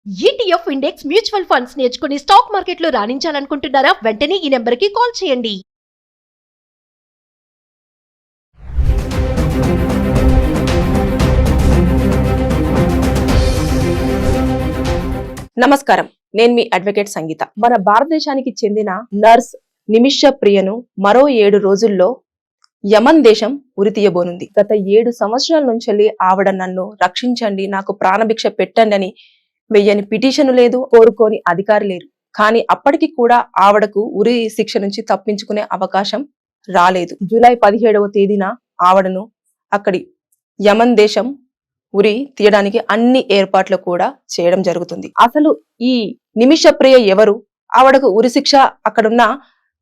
ETF index mutual funds నేర్చుకుని stock మార్కెట్లో రాణించాలనుకుంటున్నారా? వెంటనే ఈ నెంబర్కి కాల్ చేయండి. నమస్కారం, నేను మీ అడ్వకేట్ సంగీత. మన భారతదేశానికి చెందిన నర్స్ నిమిష ప్రియను మరో 7 రోజుల్లో యమన్ దేశం ఉరితీయబోనుంది. గత 7 సంవత్సరాల నుంచి ఆవిడ నన్ను రక్షించండి, నాకు ప్రాణభిక్ష పెట్టండి అని వెయ్యని పిటిషన్ లేదు, కోరుకోని అధికారి లేరు. కానీ అప్పటికి కూడా ఆవిడకు ఉరి శిక్ష నుంచి తప్పించుకునే అవకాశం రాలేదు. జూలై 17వ తేదీన ఆవిడను అక్కడి యమన్ దేశం ఉరి తీయడానికి అన్ని ఏర్పాట్లు కూడా చేయడం జరుగుతుంది. అసలు ఈ నిమిష ప్రియ ఎవరు, ఆవిడకు ఉరి శిక్ష అక్కడున్న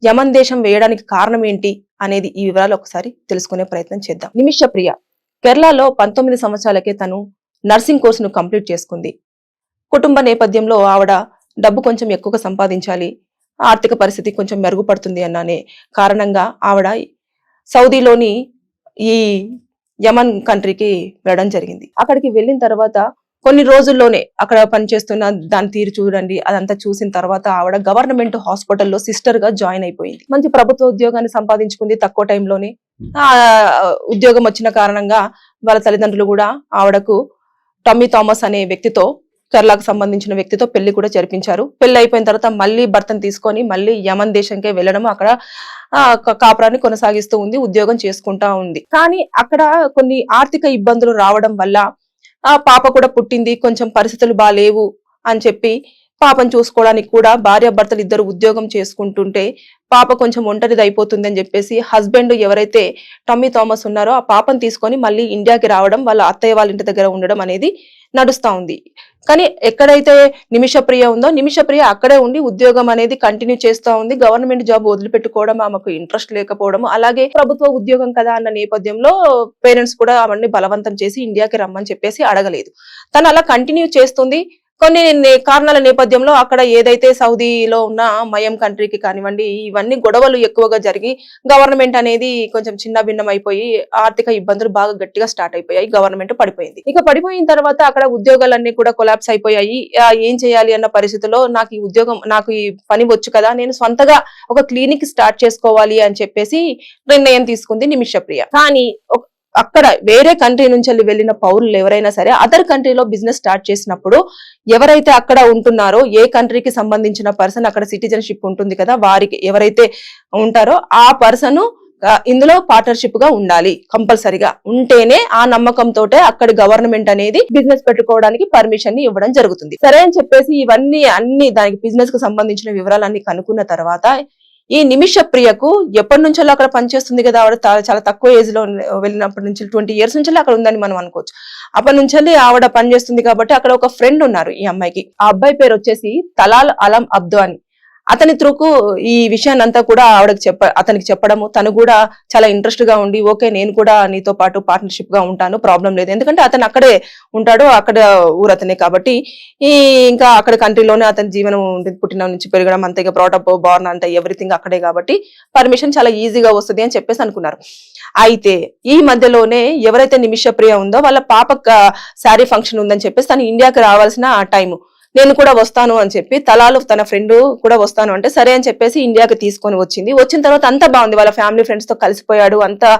యమన్ దేశం వేయడానికి కారణం ఏంటి అనేది ఈ వివరాలు ఒకసారి తెలుసుకునే ప్రయత్నం చేద్దాం. నిమిష ప్రియ కేరళలో 19 సంవత్సరాలకే తను నర్సింగ్ కోర్సును కంప్లీట్ చేసుకుంది. కుటుంబ నేపథ్యంలో ఆవిడ డబ్బు కొంచెం ఎక్కువగా సంపాదించాలి, ఆర్థిక పరిస్థితి కొంచెం మెరుగుపడుతుంది అనే కారణంగా ఆవిడ సౌదీలోని ఈ యమన్ కంట్రీకి వెళ్ళడం జరిగింది. అక్కడికి వెళ్ళిన తర్వాత కొన్ని రోజుల్లోనే అక్కడ పనిచేస్తున్న దాని తీరు చూడండి, అదంతా చూసిన తర్వాత ఆవిడ గవర్నమెంట్ హాస్పిటల్లో సిస్టర్ గా జాయిన్ అయిపోయింది. మంచి ప్రభుత్వ ఉద్యోగాన్ని సంపాదించుకుంది తక్కువ టైంలోనే. ఉద్యోగం వచ్చిన కారణంగా వాళ్ళ తల్లిదండ్రులు కూడా ఆవిడకు టమ్మీ థామస్ అనే వ్యక్తితో, కేరళకు సంబంధించిన వ్యక్తితో పెళ్లి కూడా జరిపించారు. పెళ్లి అయిపోయిన తర్వాత మళ్ళీ భర్తను తీసుకొని మళ్ళీ యమన్ దేశంకే వెళ్ళడం, అక్కడ కాపురాన్ని కొనసాగిస్తూ ఉంది, ఉద్యోగం చేసుకుంటా ఉంది. కానీ అక్కడ కొన్ని ఆర్థిక ఇబ్బందులు రావడం వల్ల ఆ పాప కూడా పుట్టింది, కొంచెం పరిస్థితులు బాలేవు అని చెప్పి పాపను చూసుకోవడానికి కూడా భార్యాభర్తలు ఇద్దరు ఉద్యోగం చేసుకుంటుంటే పాప కొంచెం ఒంటరిది అయిపోతుంది అని చెప్పేసి హస్బెండ్ ఎవరైతే టమ్మీ థామస్ ఉన్నారో ఆ పాపను తీసుకొని మళ్ళీ ఇండియాకి రావడం, వాళ్ళ అత్తయ్య వాళ్ళ ఇంటి దగ్గర ఉండడం అనేది నడుస్తా ఉంది. కానీ ఎక్కడైతే నిమిష ప్రియ ఉందో, నిమిష ప్రియ అక్కడే ఉండి ఉద్యోగం అనేది కంటిన్యూ చేస్తూ ఉంది. గవర్నమెంట్ జాబ్ వదిలిపెట్టుకోవడం ఆమెకు ఇంట్రెస్ట్ లేకపోవడం, అలాగే ప్రభుత్వ ఉద్యోగం కదా అన్న నేపథ్యంలో పేరెంట్స్ కూడా ఆమెని బలవంతం చేసి ఇండియాకి రమ్మని చెప్పేసి అడగలేదు. తను అలా కంటిన్యూ చేస్తుంది. కొన్ని కారణాల నేపథ్యంలో అక్కడ ఏదైతే సౌదీలో ఉన్న మయం కంట్రీకి కానివ్వండి, ఇవన్నీ గొడవలు ఎక్కువగా జరిగి గవర్నమెంట్ అనేది కొంచెం చిన్న భిన్నం అయిపోయి ఆర్థిక ఇబ్బందులు బాగా గట్టిగా స్టార్ట్ అయిపోయాయి. గవర్నమెంట్ పడిపోయింది. ఇక పడిపోయిన తర్వాత అక్కడ ఉద్యోగాలన్నీ కూడా కొలాప్స్ అయిపోయాయి. ఏం చేయాలి అన్న పరిస్థితిలో నాకు ఈ ఉద్యోగం, నాకు ఈ పని వచ్చు కదా, నేను సొంతగా ఒక క్లినిక్ స్టార్ట్ చేసుకోవాలి అని చెప్పేసి నిర్ణయం తీసుకుంది నిమిష ప్రియ. కానీ అక్కడ వేరే కంట్రీ నుంచి వెళ్ళిన పౌరులు ఎవరైనా సరే అదర్ కంట్రీలో బిజినెస్ స్టార్ట్ చేసినప్పుడు ఎవరైతే అక్కడ ఉంటున్నారో, ఏ కంట్రీకి సంబంధించిన పర్సన్ అక్కడ సిటిజన్షిప్ ఉంటుంది కదా, వారికి ఎవరైతే ఉంటారో ఆ పర్సన్ ఇందులో పార్ట్నర్షిప్ గా ఉండాలి. కంపల్సరిగా ఉంటేనే ఆ నమ్మకంతో అక్కడి గవర్నమెంట్ అనేది బిజినెస్ పెట్టుకోవడానికి పర్మిషన్ ని ఇవ్వడం జరుగుతుంది. సరే అని చెప్పేసి ఇవన్నీ అన్ని దానికి బిజినెస్ కు సంబంధించిన వివరాలన్నీ కనుక్కున్న తర్వాత ఈ నిమిష ప్రియకు ఎప్పటి నుంచో అక్కడ పనిచేస్తుంది కదా, ఆవిడ చాలా తక్కువ ఏజ్ లో వెళ్ళినప్పటి నుంచి 20 years నుంచి అక్కడ ఉందని మనం అనుకోవచ్చు. అప్పటి నుంచి ఆవిడ పనిచేస్తుంది కాబట్టి అక్కడ ఒక ఫ్రెండ్ ఉన్నారు ఈ అమ్మాయికి. ఆ అబ్బాయి పేరు వచ్చేసి తలాల్ అలం అబ్దు అని. అతని త్రూకు ఈ విషయాన్ని అంతా కూడా ఆవిడకి అతనికి చెప్పడము, తను కూడా చాలా ఇంట్రెస్ట్ గా ఉండి ఓకే నేను కూడా నీతో పాటు పార్ట్నర్షిప్ గా ఉంటాను, ప్రాబ్లం లేదు, ఎందుకంటే అతను అక్కడే ఉంటాడు, అక్కడ ఊరు అతనే కాబట్టి ఇంకా అక్కడ కంట్రీలోనే అతని జీవనం పుట్టిన నుంచి పెరగడం అంతే, బ్రాటప్ బార్న్ అంతా ఎవ్రీథింగ్ అక్కడే కాబట్టి పర్మిషన్ చాలా ఈజీగా వస్తుంది అని చెప్పేసి అనుకున్నారు. అయితే ఈ మధ్యలోనే ఎవరైతే నిమిష ప్రియ ఉందో వాళ్ళ పాప శారీ ఫంక్షన్ ఉందని చెప్పేసి తను ఇండియాకి రావాల్సిన ఆ టైము, నేను కూడా వస్తాను అని చెప్పి తలాలు తన ఫ్రెండ్ కూడా వస్తాను అంటే సరే అని చెప్పేసి ఇండియాకి తీసుకొని వచ్చింది. వచ్చిన తర్వాత అంతా బాగుంది, వాళ్ళ ఫ్యామిలీ ఫ్రెండ్స్ తో కలిసిపోయాడు, అంతా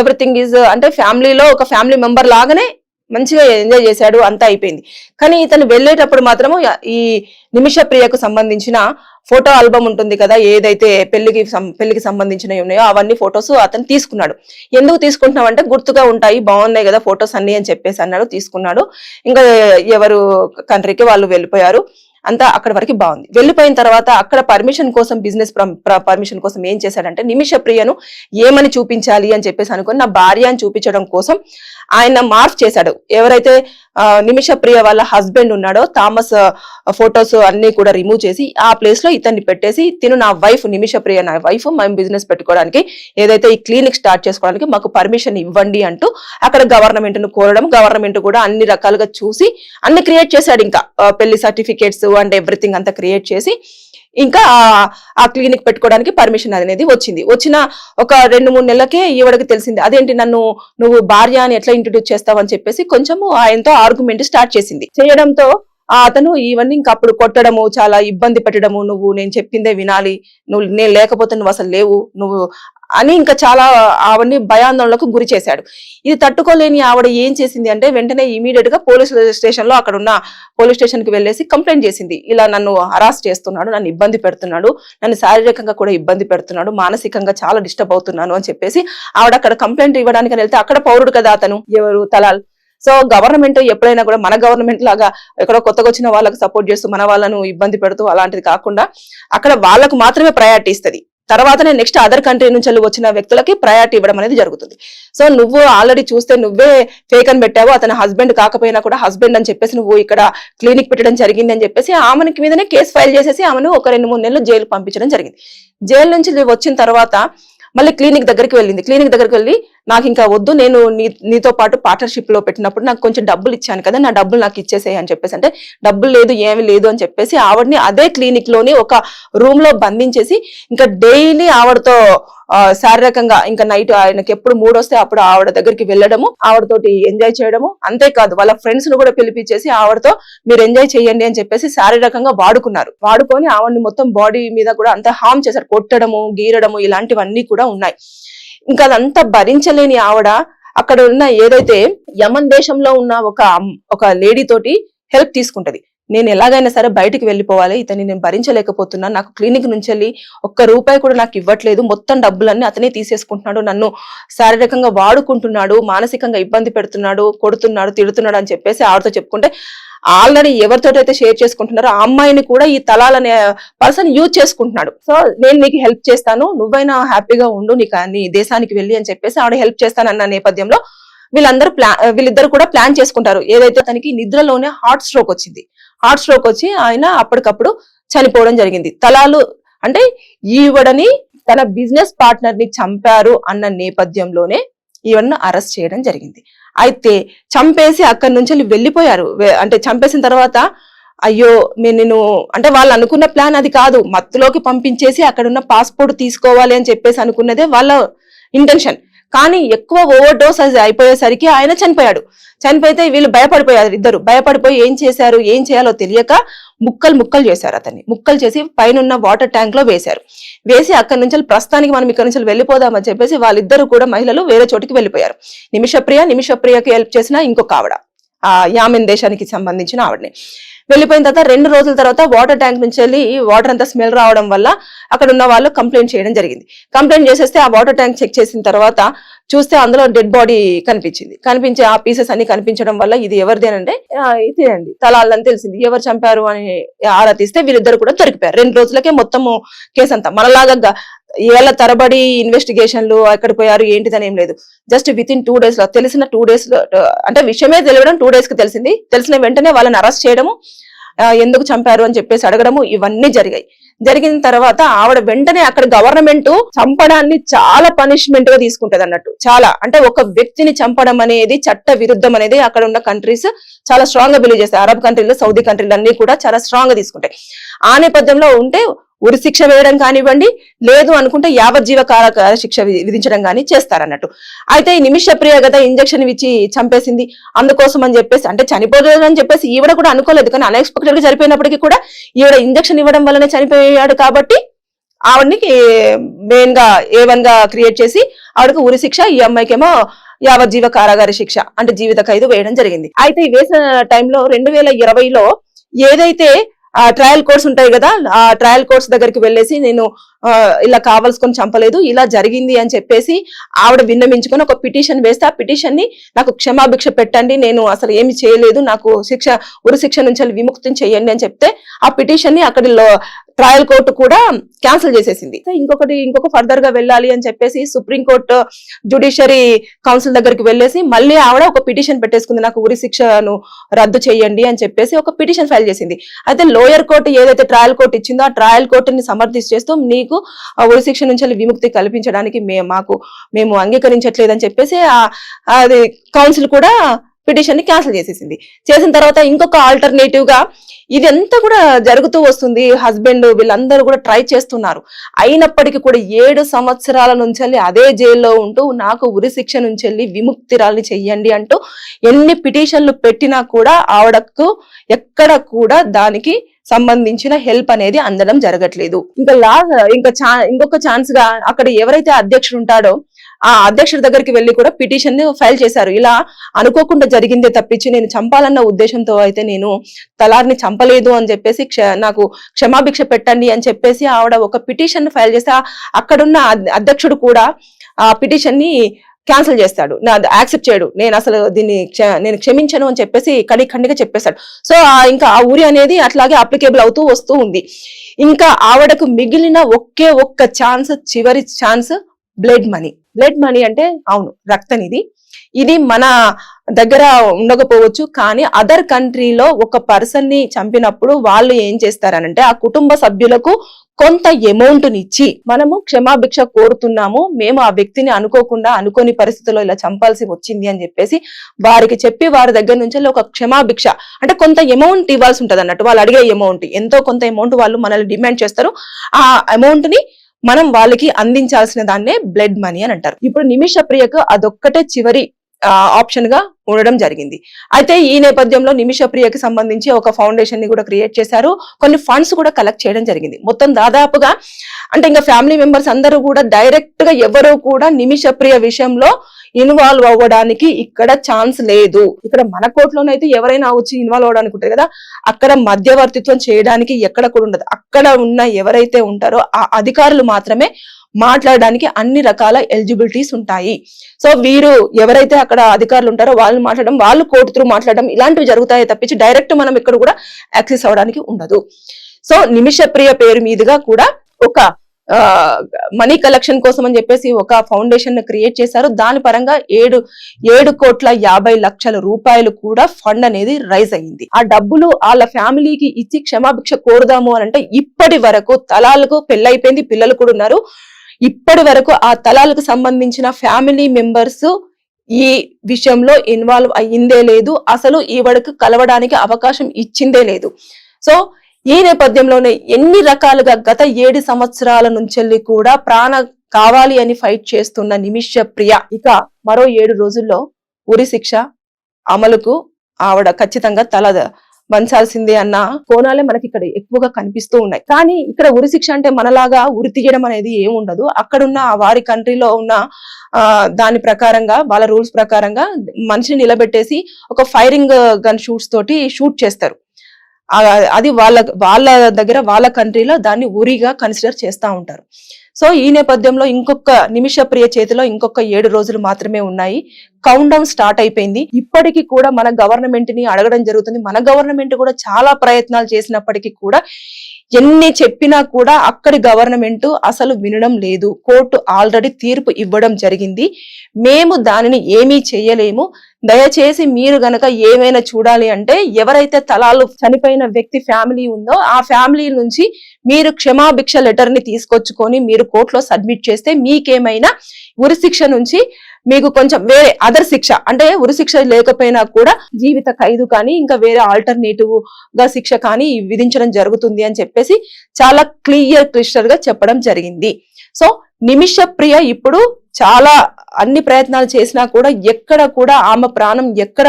ఎవ్రీథింగ్ ఈజ్ అంటే ఫ్యామిలీలో ఒక ఫ్యామిలీ మెంబర్ లాగానే మంచిగా ఎంజాయ్ చేశాడు, అంతా అయిపోయింది. కానీ ఇతను వెళ్ళేటప్పుడు మాత్రము ఈ నిమిష ప్రియకు సంబంధించిన ఫోటో ఆల్బమ్ ఉంటుంది కదా, ఏదైతే పెళ్లికి సంబంధించినవి ఉన్నాయో అవన్నీ ఫొటోస్ అతను తీసుకున్నాడు. ఎందుకు తీసుకుంటున్నావు అంటే గుర్తుగా ఉంటాయి, బాగున్నాయి కదా ఫొటోస్ అన్ని అని చెప్పేసి అన్నాడు, తీసుకున్నాడు. ఇంకా ఎవరు కంట్రీకి వాళ్ళు వెళ్ళిపోయారు, అంతా అక్కడ వరకు బాగుంది. వెళ్ళిపోయిన తర్వాత అక్కడ పర్మిషన్ కోసం, బిజినెస్ పర్మిషన్ కోసం ఏం చేశాడంటే నిమిష ప్రియను ఏమని చూపించాలి అని చెప్పేసి అనుకుని నా భార్య అని చూపించడం కోసం ఆయన మార్ఫ్ చేశాడు. ఎవరైతే నిమిష ప్రియ వాళ్ళ హస్బెండ్ ఉన్నాడో థామస్ ఫొటోస్ అన్ని కూడా రిమూవ్ చేసి ఆ ప్లేస్ లో ఇతన్ని పెట్టేసి, తిను నా వైఫ్, నిమిష ప్రియ నా వైఫ్, మేము బిజినెస్ పెట్టుకోవడానికి ఏదైతే ఈ క్లినిక్ స్టార్ట్ చేసుకోవడానికి మాకు పర్మిషన్ ఇవ్వండి అంటూ అక్కడ గవర్నమెంట్ ను కోరడం, గవర్నమెంట్ కూడా అన్ని రకాలుగా చూసి అన్ని క్రియేట్ చేశాడు. ఇంకా పెళ్లి సర్టిఫికేట్స్ అండ్ ఎవ్రీథింగ్ అంతా క్రియేట్ చేసి ఇంకా ఆ క్లినిక్ పెట్టుకోవడానికి పర్మిషన్ అనేది వచ్చింది. వచ్చిన ఒక 2-3 నెలలకే ఈవిడకి తెలిసింది, అదేంటి నువ్వు భార్య అని ఎట్లా ఇంట్రడ్యూస్ చేస్తావని చెప్పేసి కొంచెము ఆయనతో ఆర్గ్యుమెంట్ స్టార్ట్ చేసింది. చేయడంతో అతను ఇవన్నీ ఇంకా అప్పుడు కొట్టడము, చాలా ఇబ్బంది పెట్టడము, నువ్వు నేను చెప్పిందే వినాలి, నేను లేకపోతే నువ్వు అసలు లేవు నువ్వు అని ఇంకా చాలా ఆవిడని భయాందోళనకు గురి చేశాడు. ఇది తట్టుకోలేని ఆవిడ ఏం చేసింది అంటే వెంటనే ఇమీడియట్ గా పోలీస్ స్టేషన్ లో అక్కడ ఉన్న పోలీస్ స్టేషన్ కి వెళ్ళేసి కంప్లైంట్ చేసింది. ఇలా నన్ను హరాస్ చేస్తున్నాడు, నన్ను ఇబ్బంది పెడుతున్నాడు, నన్ను శారీరకంగా కూడా ఇబ్బంది పెడుతున్నాడు, మానసికంగా చాలా డిస్టర్బ్ అవుతున్నాను అని చెప్పేసి ఆవిడ అక్కడ కంప్లైంట్ ఇవ్వడానికి వెళ్తే అక్కడ పౌరుడు కదా అతను, ఎవరు తలాల్. సో గవర్నమెంట్ ఎప్పుడైనా కూడా మన గవర్నమెంట్ లాగా ఎక్కడో కొత్తగా వచ్చిన వాళ్ళకి సపోర్ట్ చేస్తూ మన వాళ్ళను ఇబ్బంది పెడుతూ అలాంటిది కాకుండా అక్కడ వాళ్ళకు మాత్రమే ప్రయారిటీ ఇస్తుంది. తర్వాతనే నెక్స్ట్ అదర్ కంట్రీ నుంచి వచ్చిన వ్యక్తులకి ప్రయారిటీ ఇవ్వడం అనేది జరుగుతుంది. సో నువ్వు ఆల్రెడీ చూస్తే నువ్వే ఫేక్ అని పెట్టావు, అతని హస్బెండ్ కాకపోయినా కూడా హస్బెండ్ అని చెప్పేసి నువ్వు ఇక్కడ క్లినిక్ పెట్టడం జరిగింది అని చెప్పేసి ఆమెకి మీదనే కేసు ఫైల్ చేసేసి ఆమెను ఒక 2-3 నెలలు జైలు పంపించడం జరిగింది. జైలు నుంచి వచ్చిన తర్వాత మళ్ళీ క్లినిక్ దగ్గరికి వెళ్ళింది. క్లినిక్ దగ్గరికి వెళ్ళి నాకు ఇంకా వద్దు, నేను నీతో పాటు పార్ట్నర్షిప్ లో పెట్టినప్పుడు నాకు కొంచెం డబ్బులు ఇచ్చాను కదా, నా డబ్బులు నాకు ఇచ్చేసేయి అని చెప్పేసి అంటే డబ్బులు లేదు ఏమి లేదు అని చెప్పేసి ఆవిడని అదే క్లినిక్ లోని ఒక రూమ్ లో బంధించేసి ఇంకా డైలీ ఆవిడతో శారీరకంగా ఇంకా నైట్ ఆయనకి ఎప్పుడు మూడ్ వస్తే అప్పుడు ఆవిడ దగ్గరికి వెళ్ళడము, ఆవిడతోటి ఎంజాయ్ చేయడము, అంతేకాదు వాళ్ళ ఫ్రెండ్స్ ను కూడా పిలిపించేసి ఆవిడతో మీరు ఎంజాయ్ చేయండి అని చెప్పేసి శారీరకంగా వాడుకొని ఆవిడని మొత్తం బాడీ మీద కూడా అంత హార్మ్ చేశారు, కొట్టడము, గీరడము ఇలాంటివన్నీ కూడా ఉన్నాయి. ఇంకా అదంతా భరించలేని ఆవిడ అక్కడ ఉన్న ఏదైతే యమన్ దేశంలో ఉన్న ఒక లేడీ తోటి హెల్ప్ తీసుకుంటది. నేను ఎలాగైనా సరే బయటికి వెళ్ళిపోవాలి, ఇతన్ని నేను భరించలేకపోతున్నాను, నాకు క్లినిక్ నుంచి వెళ్ళి ₹1 కూడా నాకు ఇవ్వట్లేదు, మొత్తం డబ్బులన్నీ అతనే తీసేసుకుంటున్నాడు, నన్ను శారీరకంగా వాడుకుంటున్నాడు, మానసికంగా ఇబ్బంది పెడుతున్నాడు, కొడుతున్నాడు, తిడుతున్నాడు అని చెప్పేసి ఆవిడతో చెప్పుకుంటే ఆల్రెడీ ఎవరితోటైతే షేర్ చేసుకుంటున్నారో ఆ అమ్మాయిని కూడా ఈ తలాల్ అనే పర్సన్ యూజ్ చేసుకుంటున్నాడు. సో నేను నీకు హెల్ప్ చేస్తాను, నువ్వైనా హ్యాపీగా ఉండు, నీ దేశానికి వెళ్ళి అని చెప్పేసి ఆవిడ హెల్ప్ చేస్తానన్న నేపథ్యంలో వీళ్ళిద్దరు కూడా ప్లాన్ చేసుకుంటారు. ఏదైతే తనకి నిద్రలోనే హార్ట్ స్ట్రోక్ వచ్చి ఆయన అప్పటికప్పుడు చనిపోవడం జరిగింది. తలాలు అంటే ఈవిడని తన బిజినెస్ పార్ట్నర్ ని చంపారు అన్న నేపథ్యంలోనే ఈవిడను అరెస్ట్ చేయడం జరిగింది. అయితే చంపేసి అక్కడి నుంచి వెళ్ళిపోయారు. అంటే చంపేసిన తర్వాత అయ్యో నేను అంటే వాళ్ళు అనుకున్న ప్లాన్ అది కాదు, మత్తులోకి పంపించేసి అక్కడున్న పాస్పోర్ట్ తీసుకోవాలి అని చెప్పేసి అనుకున్నదే వాళ్ళ ఇంటెన్షన్. కానీ ఎక్కువ ఓవర్ డోస్ అయిపోయేసరికి ఆయన చనిపోయితే వీళ్ళు భయపడిపోయారు. ఇద్దరు భయపడిపోయి ఏం చేయాలో తెలియక ముక్కలు చేశారు. అతన్ని ముక్కలు చేసి పైన వాటర్ ట్యాంక్ లో వేసి అక్కడి నుంచి ప్రస్తుతానికి మనం ఇక్కడ నుంచి వెళ్ళిపోదామని చెప్పేసి వాళ్ళిద్దరు కూడా మహిళలు వేరే చోటికి వెళ్ళిపోయారు. నిమిషప్రియకి హెల్ప్ చేసిన ఇంకొక ఆవిడ, యామెన్ దేశానికి సంబంధించిన ఆవిడని. వెళ్ళిపోయిన తర్వాత 2 రోజుల తర్వాత వాటర్ ట్యాంక్ నుంచి వెళ్ళి వాటర్ అంతా స్మెల్ రావడం వల్ల అక్కడ ఉన్న వాళ్ళు కంప్లైంట్ చేయడం జరిగింది. కంప్లైంట్ చేసేస్తే ఆ వాటర్ ట్యాంక్ చెక్ చేసిన తర్వాత చూస్తే అందులో డెడ్ బాడీ కనిపించి ఆ పీసెస్ అన్ని కనిపించడం వల్ల ఇది ఎవరిదేనంటే ఇదేనండి తలాలని తెలిసింది. ఎవరు చంపారు అని ఆరా తీస్తే వీళ్ళిద్దరు కూడా దొరికిపోయారు. 2 రోజులకే మొత్తము కేసు అంతా. మనలాగా ఏళ్ల తరబడి ఇన్వెస్టిగేషన్లు ఎక్కడ పోయారు ఏంటిదని ఏం లేదు. జస్ట్ వితిన్ 2 days లో తెలిసిన 2 days లో అంటే విషయమే తెలియడం 2 days కి తెలిసింది. తెలిసిన వెంటనే వాళ్ళని అరెస్ట్ చేయడము, ఎందుకు చంపారు అని చెప్పేసి అడగడము ఇవన్నీ జరిగిన తర్వాత ఆవిడ వెంటనే అక్కడ గవర్నమెంట్ చంపడాన్ని చాలా పనిష్మెంట్ గా తీసుకుంటది అన్నట్టు. చాలా అంటే ఒక వ్యక్తిని చంపడం అనేది చట్ట విరుద్ధం అనేది అక్కడ ఉన్న కంట్రీస్ చాలా స్ట్రాంగ్ గా బిలీవ్ చేస్తాయి. అరబ్ కంట్రీలు, సౌదీ కంట్రీలు అన్ని కూడా చాలా స్ట్రాంగ్ గా తీసుకుంటాయి. ఆ నేపథ్యంలో ఉంటే ఉరి శిక్ష వేయడం కానివ్వండి, లేదు అనుకుంటే యావజ్జీవ కారాగార శిక్ష విధించడం కానీ చేస్తారన్నట్టు. అయితే ఈ నిమిషప్రియ కదా ఇంజక్షన్ ఇచ్చి చంపేసింది, అందుకోసం అని చెప్పేసి అంటే చనిపోలేదు అని చెప్పేసి ఈవిడ కూడా అనుకోలేదు. కానీ అన్ఎక్స్పెక్టెడ్ గా చనిపోయినప్పటికీ కూడా ఈవిడ ఇంజక్షన్ ఇవ్వడం వల్లనే చనిపోయాడు కాబట్టి ఆవిడని మెయిన్ గా A1 గా క్రియేట్ చేసి ఆవిడకి ఉరి శిక్ష, ఈ అమ్మాయికేమో యావజ్జీవ కారాగార శిక్ష అంటే జీవిత ఖైదు వేయడం జరిగింది. అయితే ఈ వేసిన టైంలో 2020లో ఏదైతే ఆ ట్రయల్ కోర్ట్స్ ఉంటాయి కదా, ఆ ట్రయల్ కోర్ట్స్ దగ్గరికి వెళ్ళేసి నేను ఇలా కావాల్సుకొని చంపలేదు, ఇలా జరిగింది అని చెప్పేసి ఆవిడ విన్నవించుకొని ఒక పిటిషన్ వేస్తే ఆ పిటిషన్ ని నాకు క్షమాభిక్ష పెట్టండి, నేను అసలు ఏమి చేయలేదు, నాకు ఉరి శిక్ష నుంచి విముక్తిని చేయండి అని చెప్తే ఆ పిటిషన్ ని అక్కడ ట్రయల్ కోర్టు కూడా క్యాన్సిల్ చేసేసింది. ఇంకొక ఫర్దర్ గా వెళ్ళాలి అని చెప్పేసి సుప్రీంకోర్టు జ్యుడిషియరీ కౌన్సిల్ దగ్గరికి వెళ్ళేసి మళ్ళీ ఆవిడ ఒక పిటిషన్ పెట్టేసుకుంది, నాకు ఉరి శిక్షను రద్దు చేయండి అని చెప్పేసి ఒక పిటిషన్ ఫైల్ చేసింది. అయితే లోయర్ కోర్టు ఏదైతే ట్రయల్ కోర్టు ఇచ్చిందో ఆ ట్రయల్ కోర్టుని సమర్థిస్తూ నీకు ఉరి శిక్ష నుంచి విముక్తి కల్పించడానికి మేము అంగీకరించట్లేదని చెప్పేసి అది కౌన్సిల్ కూడా పిటిషన్ ని క్యాన్సిల్ చేసేసింది. చేసిన తర్వాత ఇంకొక ఆల్టర్నేటివ్ గా ఇదంతా కూడా జరుగుతూ వస్తుంది. హస్బెండ్ వీళ్ళందరూ కూడా ట్రై చేస్తున్నారు. అయినప్పటికీ కూడా 7 సంవత్సరాల నుంచి అదే జైల్లో ఉంటూ నాకు ఉరి శిక్ష నుంచి విముక్తిరాల్ని చెయ్యండి అంటూ ఎన్ని పిటిషన్లు పెట్టినా కూడా ఆవిడకు ఎక్కడ కూడా దానికి సంబంధించిన హెల్ప్ అనేది అందడం జరగట్లేదు. ఇంకొక ఛాన్స్ గా అక్కడ ఎవరైతే అధ్యక్షుడు ఉంటాడో ఆ అధ్యక్షుడి దగ్గరికి వెళ్లి కూడా పిటిషన్ ని ఫైల్ చేశారు. ఇలా అనుకోకుండా జరిగిందే తప్పించి నేను చంపాలన్న ఉద్దేశంతో అయితే నేను తలార్ని చంపలేదు అని చెప్పేసి నాకు క్షమాభిక్ష పెట్టండి అని చెప్పేసి ఆవిడ ఒక పిటిషన్ ఫైల్ చేస్తే అక్కడున్న అధ్యక్షుడు కూడా ఆ పిటిషన్ ని క్యాన్సిల్ చేస్తాడు, యాక్సెప్ట్ చేయడు, నేను అసలు దీన్ని నేను క్షమించను అని చెప్పేసి ఖండిగా చెప్పేశాడు. సో ఇంకా ఆ ఊరి అనేది అట్లాగే అప్లికేబుల్ అవుతూ వస్తూ ఉంది. ఇంకా ఆవిడకు మిగిలిన ఒక్క ఛాన్స్, చివరి ఛాన్స్ బ్లడ్ మనీ అంటే అవును రక్తనిధి. ఇది మన దగ్గర ఉండకపోవచ్చు, కానీ అదర్ కంట్రీలో ఒక పర్సన్ ని చంపినప్పుడు వాళ్ళు ఏం చేస్తారనంటే ఆ కుటుంబ సభ్యులకు కొంత అమౌంట్ నిచ్చి మనము క్షమాభిక్ష కోరుతున్నాము, మేము ఆ వ్యక్తిని అనుకోని పరిస్థితుల్లో ఇలా చంపాల్సి వచ్చింది అని చెప్పేసి వారికి చెప్పి వారి దగ్గర నుంచి ఒక క్షమాభిక్ష అంటే కొంత అమౌంట్ ఇవ్వాల్సి ఉంటది అన్నట్టు. వాళ్ళు అడిగే అమౌంట్ ఎంతో కొంత అమౌంట్ వాళ్ళు మనల్ని డిమాండ్ చేస్తారు. ఆ అమౌంట్ ని మనం వాళ్ళకి అందించాల్సిన దాన్నే బ్లడ్ మనీ అని అంటారు. ఇప్పుడు నిమిష ప్రియకు అదొక్కటే చివరి ఆప్షన్ గా ఉండడం జరిగింది. అయితే ఈ నేపథ్యంలో నిమిష ప్రియకి సంబంధించి ఒక ఫౌండేషన్ ని కూడా క్రియేట్ చేశారు. కొన్ని ఫండ్స్ కూడా కలెక్ట్ చేయడం జరిగింది. మొత్తం దాదాపుగా అంటే ఇంకా ఫ్యామిలీ మెంబర్స్ అందరూ కూడా డైరెక్ట్ గా ఎవరు కూడా నిమిష ప్రియ విషయంలో ఇన్వాల్వ్ అవ్వడానికి ఇక్కడ ఛాన్స్ లేదు. ఇక్కడ మన కోర్టులోనైతే ఎవరైనా వచ్చి ఇన్వాల్వ్ అవ్వడానికి ఉంటారు కదా, అక్కడ మధ్యవర్తిత్వం చేయడానికి ఎక్కడ కూడా ఉండదు. అక్కడ ఉన్న ఎవరైతే ఉంటారో ఆ అధికారులు మాత్రమే మాట్లాడడానికి అన్ని రకాల ఎలిజిబిలిటీస్ ఉంటాయి. సో వీరు ఎవరైతే అక్కడ అధికారులు ఉంటారో వాళ్ళు మాట్లాడడం, వాళ్ళు కోర్టు త్రూ మాట్లాడడం ఇలాంటివి జరుగుతాయి తప్పించి డైరెక్ట్ మనం ఇక్కడ కూడా యాక్సెస్ అవ్వడానికి ఉండదు. సో నిమిష ప్రియ పేరు మీదుగా కూడా ఒక మనీ కలెక్షన్ కోసం అని చెప్పేసి ఒక ఫౌండేషన్ క్రియేట్ చేశారు. దాని పరంగా 7,50,00,000 రూపాయలు కూడా ఫండ్ అనేది రైజ్ అయ్యింది. ఆ డబ్బులు వాళ్ళ ఫ్యామిలీకి ఇచ్చి క్షమాభిక్ష కోరుదాము అని అంటే ఇప్పటి వరకు తలాలకు పెళ్ళైపోయింది, పిల్లలు కూడా ఉన్నారు. ఇప్పటి వరకు ఆ తలాలకు సంబంధించిన ఫ్యామిలీ మెంబర్స్ ఈ విషయంలో ఇన్వాల్వ్ అయ్యిందే లేదు, అసలు ఈవిడకు కలవడానికి అవకాశం ఇచ్చిందే లేదు. సో ఈ నేపథ్యంలోనే ఎన్ని రకాలుగా గత 7 సంవత్సరాల నుంచి కూడా ప్రాణ కావాలి అని ఫైట్ చేస్తున్న నిమిష ప్రియ ఇక మరో 7 రోజుల్లో ఉరి శిక్ష అమలుకు ఆవిడ ఖచ్చితంగా తల వంచాల్సిందే అన్న కోణాలే మనకి ఇక్కడ ఎక్కువగా కనిపిస్తూ ఉన్నాయి. కానీ ఇక్కడ ఉరి శిక్ష అంటే మనలాగా ఉరి తీయడం అనేది ఏమి ఉండదు. అక్కడున్న వారి కంట్రీలో ఉన్న దాని ప్రకారంగా వాళ్ళ రూల్స్ ప్రకారంగా మనిషిని నిలబెట్టేసి ఒక ఫైరింగ్ గన్ షూట్స్ తోటి షూట్ చేస్తారు. అది వాళ్ళ దగ్గర వాళ్ళ కంట్రీలో దాన్ని ఉరిగా కన్సిడర్ చేస్తూ ఉంటారు. సో ఈ నేపథ్యంలో ఇంకొక నిమిష ప్రియ చేతిలో ఇంకొక 7 రోజులు మాత్రమే ఉన్నాయి. కౌంట్ డౌన్ స్టార్ట్ అయిపోయింది. ఇప్పటికీ కూడా మన గవర్నమెంట్ ని అడగడం జరుగుతుంది. మన గవర్నమెంట్ కూడా చాలా ప్రయత్నాలు చేసినప్పటికీ కూడా ఎన్ని చెప్పినా కూడా అక్కడి గవర్నమెంట్ అసలు వినడం లేదు. కోర్టు ఆల్రెడీ తీర్పు ఇవ్వడం జరిగింది, మేము దానిని ఏమీ చేయలేము, దయచేసి మీరు గనక ఏమైనా చూడాలి అంటే ఎవరైతే తలాలు చనిపోయిన వ్యక్తి ఫ్యామిలీ ఉందో ఆ ఫ్యామిలీ నుంచి మీరు క్షమాభిక్ష లెటర్ ని తీసుకొచ్చుకొని మీరు కోర్టులో సబ్మిట్ చేస్తే మీకేమైనా ఉరి శిక్ష నుంచి మీకు కొంచెం వేరే అదర్ శిక్ష అంటే ఉరి శిక్ష లేకపోయినా కూడా జీవిత ఖైదు కానీ ఇంకా వేరే ఆల్టర్నేటివ్ గా శిక్ష కానీ విధించడం జరుగుతుంది అని చెప్పేసి చాలా క్లిస్టర్ గా చెప్పడం జరిగింది. సో నిమిష ప్రియ ఇప్పుడు చాలా అన్ని ప్రయత్నాలు చేసినా కూడా ఎక్కడ కూడా ఆమె ప్రాణం ఎక్కడ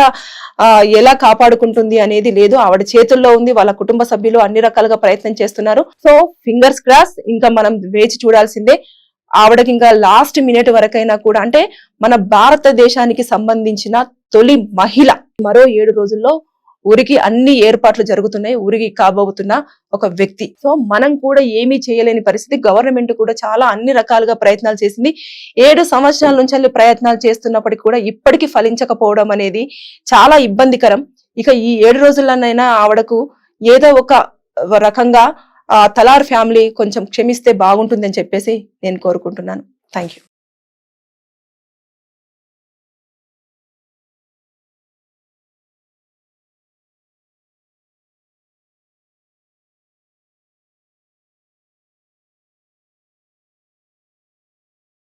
ఎలా కాపాడుకుంటుంది అనేది లేదు, ఆవిడ చేతుల్లో ఉంది. వాళ్ళ కుటుంబ సభ్యులు అన్ని రకాలుగా ప్రయత్నం చేస్తున్నారు. సో ఫింగర్స్ క్రాస్, ఇంకా మనం వేచి చూడాల్సిందే. ఆవిడకి ఇంకా లాస్ట్ మినిట్ వరకైనా కూడా అంటే మన భారతదేశానికి సంబంధించిన తొలి మహిళ మరో 7 రోజుల్లో ఉరికి అన్ని ఏర్పాట్లు జరుగుతున్నాయి. ఉరికి కాబోతున్న ఒక వ్యక్తి. సో మనం కూడా ఏమీ చేయలేని పరిస్థితి. గవర్నమెంట్ కూడా చాలా అన్ని రకాలుగా ప్రయత్నాలు చేసింది. 7 సంవత్సరాల నుంచి ప్రయత్నాలు చేస్తున్నప్పటికీ కూడా ఇప్పటికీ ఫలించకపోవడం అనేది చాలా ఇబ్బందికరం. ఇక ఈ 7 రోజుల్లోనైనా ఆవిడకు ఏదో ఒక రకంగా తలార్ ఫ్యామిలీ కొంచెం క్షమిస్తే బాగుంటుందని చెప్పేసి నేను కోరుకుంటున్నాను. Thank you.